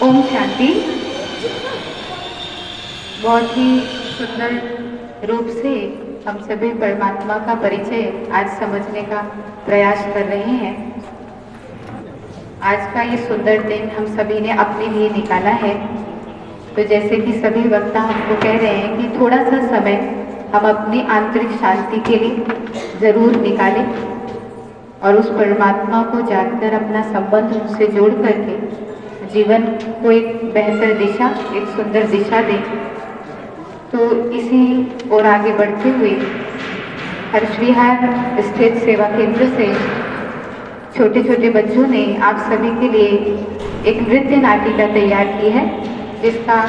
ओम शांति। बहुत ही सुंदर रूप से हम सभी परमात्मा का परिचय आज समझने का प्रयास कर रहे हैं। आज का ये सुंदर दिन हम सभी ने अपने लिए निकाला है। तो जैसे कि सभी वक्ता हमको कह रहे हैं कि थोड़ा सा समय हम अपनी आंतरिक शांति के लिए जरूर निकालें और उस परमात्मा को जानकर अपना संबंध उनसे जोड़ करके जीवन को एक बेहतर दिशा, एक सुंदर दिशा दें। तो इसी और आगे बढ़ते हुए हर्षविहार स्थित सेवा केंद्र से छोटे छोटे बच्चों ने आप सभी के लिए एक नृत्य नाटिका तैयार की है, जिसका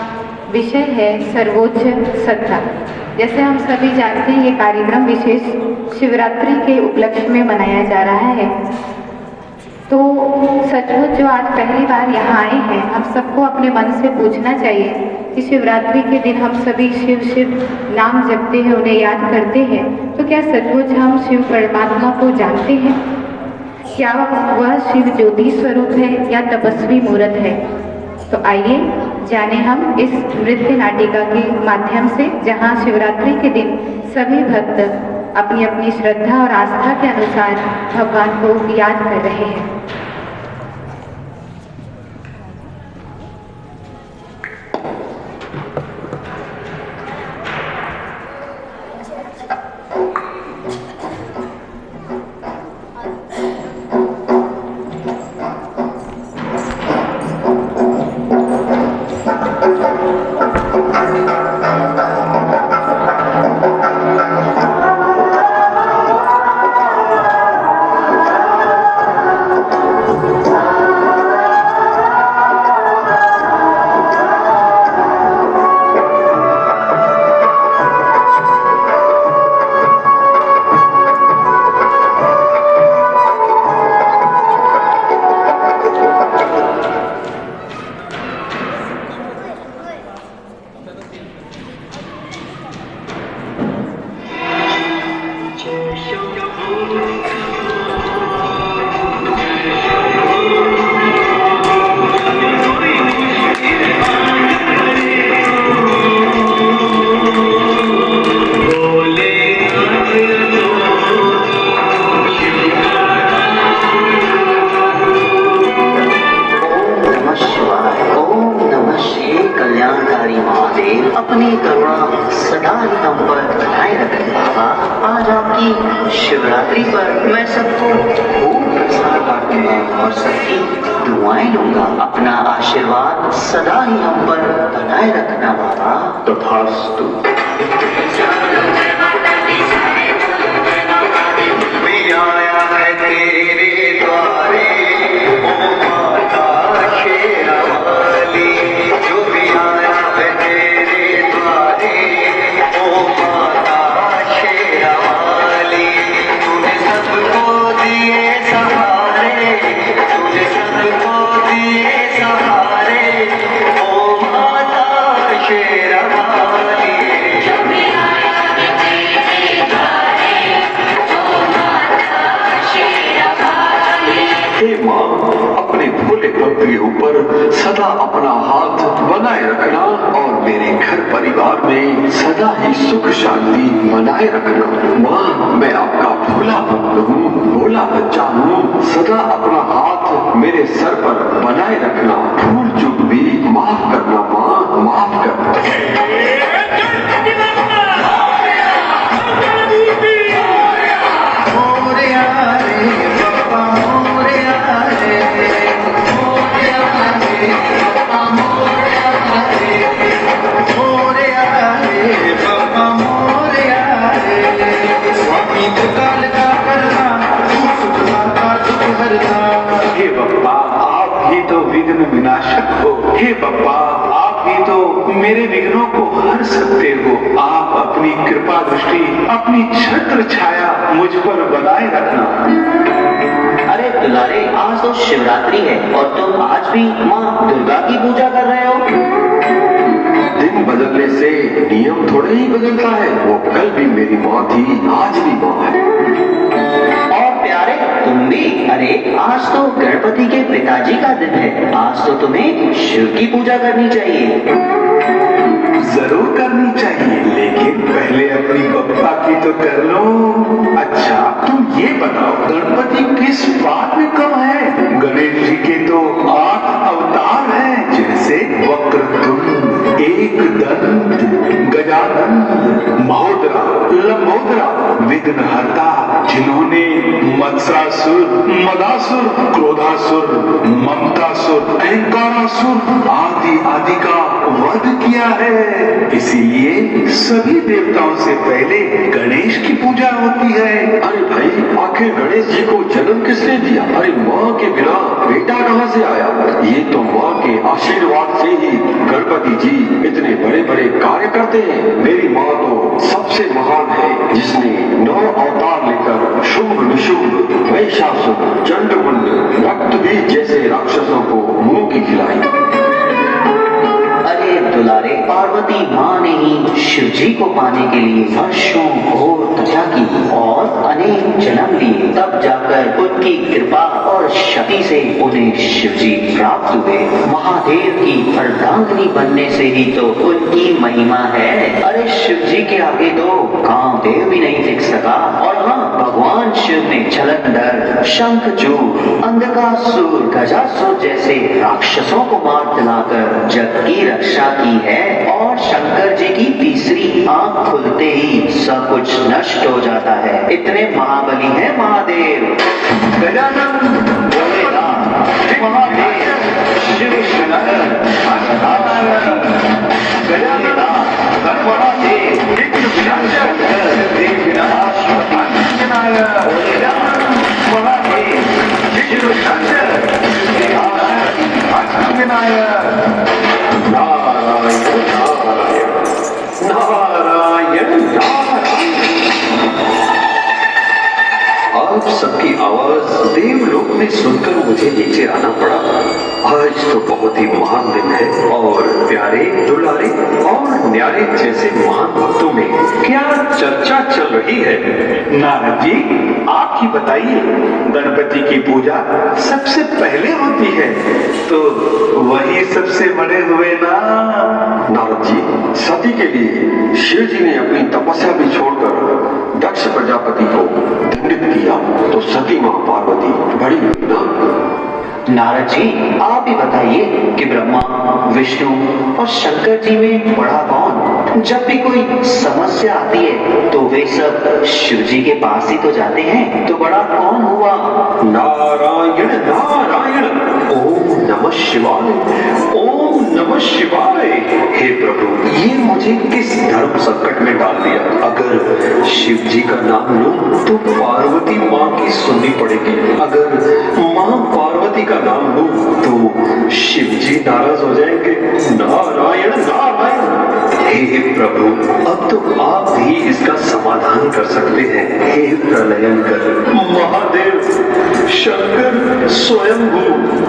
विषय है सर्वोच्च सत्ता। जैसे हम सभी जानते हैं, ये कार्यक्रम विशेष शिवरात्रि के उपलक्ष्य में मनाया जा रहा है। तो सचमुच जो आज पहली बार यहाँ आए हैं, हम सबको अपने मन से पूछना चाहिए कि शिवरात्रि के दिन हम सभी शिव शिव नाम जपते हैं, उन्हें याद करते हैं, तो क्या सचमुच हम शिव परमात्मा को जानते हैं? क्या वह शिव ज्योति स्वरूप है या तपस्वी मूर्त है? तो आइए जाने हम इस नृत्य नाटिका के माध्यम से, जहाँ शिवरात्रि के दिन सभी भक्त अपनी अपनी श्रद्धा और आस्था के अनुसार भगवान को याद कर रहे हैं। अपनी करुणा सदा ही हम पर बनाए रखें बाबा। आज आपकी शिवरात्रि पर मैं सबको खूब प्रसाद बांटूंगा और सबकी दुआएं लूंगा। अपना आशीर्वाद सदा ही हम पर बनाए रखना बाबा। तथास्तु। मैं आया है तेरे द्वारे, ओ माता शेरावाली, जो भी आया है तेरे द्वारे, ओ माता शेरावाली, तूने सबको दिए सहारे, तूने सबको दिए सहारे, ओ माता शेरावाली। हे माँ, अपने भोले भक्त के ऊपर सदा अपना हाथ बनाए रखना और मेरे घर परिवार में सदा ही सुख शांति बनाए रखना। माँ, मैं आपका भोला भक्त हूँ, भोला बच्चा हूँ। सदा अपना हाथ मेरे सर पर बनाए रखना। भूल चूक भी माफ करना माँ, माफ करना। हे बप्पा, आप ही तो विघ्न विनाशक हो। हे बप्पा, आप ही तो मेरे विघ्नों को हर सकते हो। आप अपनी कृपा दृष्टि, अपनी छत्र छाया मुझ पर बनाए रखना। अरे दुलारे, आज तो शिवरात्रि है और तुम आज भी माँ दुर्गा की पूजा कर रहे हो। दिन बदलने से नियम थोड़े ही बदलता है। वो कल भी मेरी माँ थी, आज भी माँ है। और प्यारे, तुम भी? अरे आज तो गणपति के पिताजी का दिन है, आज तो तुम्हें शिव की पूजा करनी चाहिए। जरूर करनी चाहिए, लेकिन पहले अपनी बप्पा की तो कर लो। अच्छा तुम ये बताओ, गणपति किस बात में कम है? गणेश जी के तो 8 अवतार हैं, जैसे वक्रतुंड, एकदंत, गजानन, महोदरा, लंबोदरा, विघ्नहर्ता, जिन्होंने मत्स्यासुर, मदासुर, क्रोधासुर, ममतासुर, अहंकारासुर आदि आदि का वध किया है। इसीलिए सभी देवताओं से पहले गणेश की पूजा होती है। अरे भाई, आखिर गणेश जी को जन्म किसने दिया? अरे माँ के बिना बेटा कहाँ से आया? ये तो माँ के आशीर्वाद से ही गणपति जी इतने बड़े बड़े कार्य करते हैं। मेरी माँ तो सबसे महान है, जिसने 9 अवतार लेकर शुंभ निशुंभ, महिषासुर, चंडमुंड, रक्तबीज जैसे राक्षसों को मुंह की खिलाई। अरे दुलारे, पार्वती माँ ने ही शिव जी को पाने के लिए वर्षों घोर तपस्या की और अनेक जन्म लिए, तब जाकर उनकी कृपा और शक्ति से उन्हें शिव जी प्राप्त हुए। महादेव की अर्धांगिनी बनने से ही तो उनकी महिमा है। अरे शिव जी के आगे तो कामदेव भी नहीं टिक सका। और हाँ, भगवान शिव ने छलंदर, शंखचूड़, अंधकासुर, गजासुर जैसे राक्षसों को मार दिलाकर जग की रक्षा की है। और शंकर जी की तीसरी आंख खुलते ही सब कुछ नष्ट हो जाता है। इतने महाबली है महादेव। गजानन, भोलेनाथ, महादेव, शिव शंकर, गजानन, महादेव, आप सबकी आवाज देवलोक में सुनकर मुझे नीचे आना पड़ा। आज तो बहुत ही महान दिन है और प्यारे, दुलारे और न्यारे जैसे महान भक्तों में क्या चर्चा चल रही है? नारद जी, आप ही बताइए, गणपति की पूजा सबसे पहले होती है तो वही सबसे बड़े हुए ना। नारद जी, सती के लिए शिव जी ने अपनी तपस्या भी छोड़कर दक्ष प्रजापति को दंडित किया, तो सती माँ पार्वती बड़ी हुई ना। नारद जी, आप ही बताइए कि ब्रह्मा, विष्णु और शंकर जी में बड़ा कौन? जब भी कोई समस्या आती है तो वे सब शिव जी के पास ही तो जाते हैं, तो बड़ा कौन हुआ? नारायण नारायण, ओम नमः शिवाय, ओम नमः शिवाय। हे प्रभु, ये मुझे किस धर्म संकट में डाल दिया? अगर शिव जी का नाम लूं तो पार्वती माँ की सुननी पड़ेगी, अगर माँ पार्वती का नाम लूं तो शिव जी नाराज हो जाएंगे। नारायण नारायण। हे प्रभु, अब तो आप ही इसका समाधान कर सकते हैं। हे प्रलयंकर, महादेव, शंकर, स्वयंभू,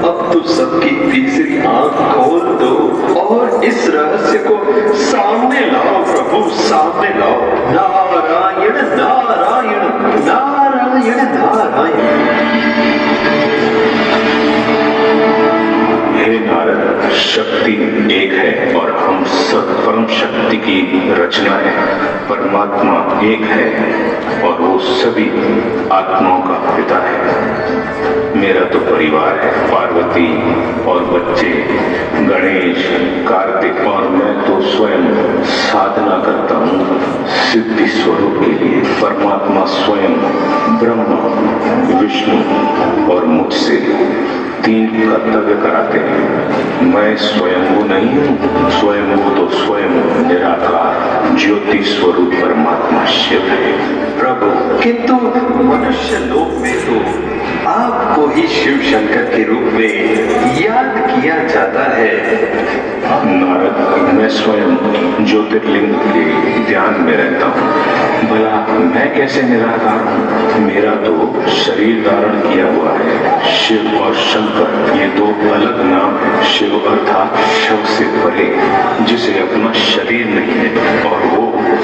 अब तो सबकी तीसरी आंख खोल दो और इस रहस्य को सामने लाओ प्रभु, सामने लाओ। नारायण नारायण नारायण नारायण। हे नारद, शक्ति एक है और हम सब परम शक्ति की रचना है। परमात्मा एक है और वो सभी आत्माओं का पिता है। मेरा तो परिवार है, पार्वती और बच्चे, गणेश, कार्तिक, और मैं तो स्वयं साधना करता हूँ सिद्धि स्वरूप के लिए। परमात्मा स्वयं ब्रह्मा, विष्णु और मुझसे 3 कर्तव्य कराते हैं। मैं स्वयंभू नहीं हूँ, स्वयंभू तो स्वयं निराकार ज्योति स्वरूप परमात्मा शिव है। प्रभु, किंतु मनुष्य लोक में तो आपको ही शिव शंकर के रूप में याद किया जाता है। नारद, मैं स्वयं ज्योतिर्लिंग के ध्यान में रहता हूँ। भला मैं कैसे निराकार हूँ? मेरा तो शरीर धारण किया हुआ है। शिव और शंकर ये 2 अलग नाम है। शिव अर्थात शव से परे, जिसे अपना शरीर नहीं है और वो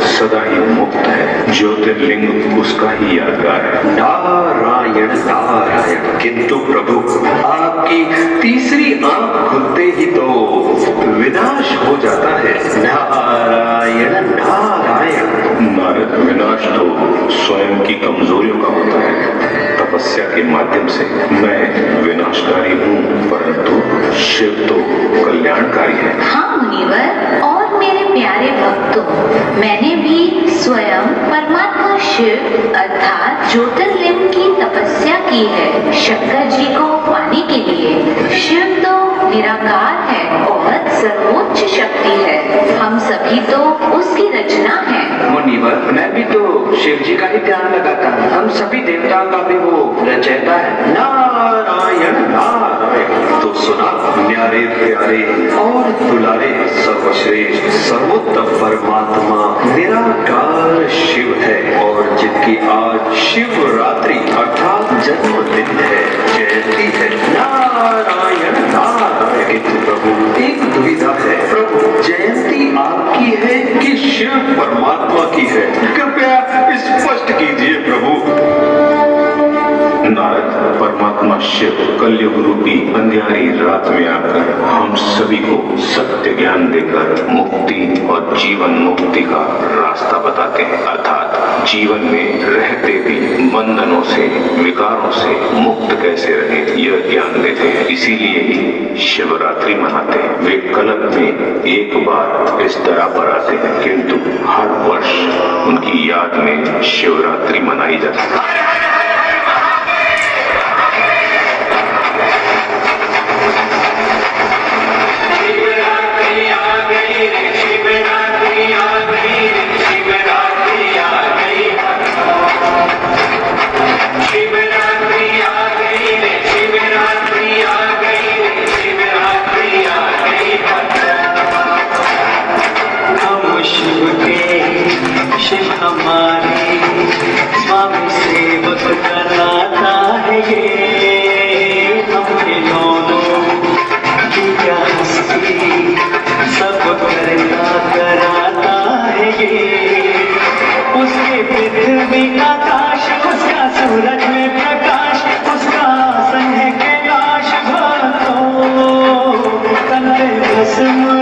सदा ही मुक्त है। ज्योतिर्लिंग उसका ही यादगार है। नारायण नारायण। किंतु प्रभु आपकी तीसरी आंख खुलते ही तो विनाश हो जाता है। नारायण नारायण। नारद, विनाश तो स्वयं की कमजोरियों का होता है। तपस्या के माध्यम से मैं विनाशकारी हूँ, परंतु शिव तो कल्याणकारी है। हाँ मुनिवर और मेरे प्यारे भक्तों, मैंने भी स्वयं परमात्मा शिव अर्थात ज्योतिर्लिंग की तपस्या की है शंकर जी को पाने के लिए। शिव तो निराकार है और सर्वोच्च शक्ति है। हम सभी तो उसकी रचना है। मुनिवर, मैं भी तो शिव जी का ही ध्यान लगाता हूँ। हम सभी देवताओं का भी वो रचयिता है। नारायण नारायण। तो सुना न्यारे प्यारे और दुलारे सर्वश्रेष्ठ सर्वोत्तम परमात्मा निराकार शिव है, और जिनकी आज शिवरात्रि अर्थात जन्मदिन है, जयंती है। नारायण नारायण। किंतु प्रभु एक दुविधा है, प्रभु जयंती आपकी है कि शिव परमात्मा की है? कृपया स्पष्ट कीजिए प्रभु। नारद, परमात्मा शिव कलयुग रूपी अंधियारी रात में आकर हम सभी को सत्य ज्ञान देकर मुक्ति और जीवन मुक्ति का रास्ता बताते हैं, अर्थात जीवन में रहते भी बंधनों से विकारों से मुक्त कैसे रहे यह ज्ञान देते हैं। इसीलिए ही शिवरात्रि मनाते हैं। वे कल्प में एक बार इस तरह पर आते हैं, किंतु हर वर्ष उनकी याद में शिवरात्रि मनाई जाती है। शिव हमारे स्वामी सेवक कराता है ये। हमने दोनों की क्या हस्ती सब करता कराता है ये। उसके पृथ्वी आकाश, उसका सूरज में प्रकाश, उसका आसन है कैलाश। भातो तन पे भस्म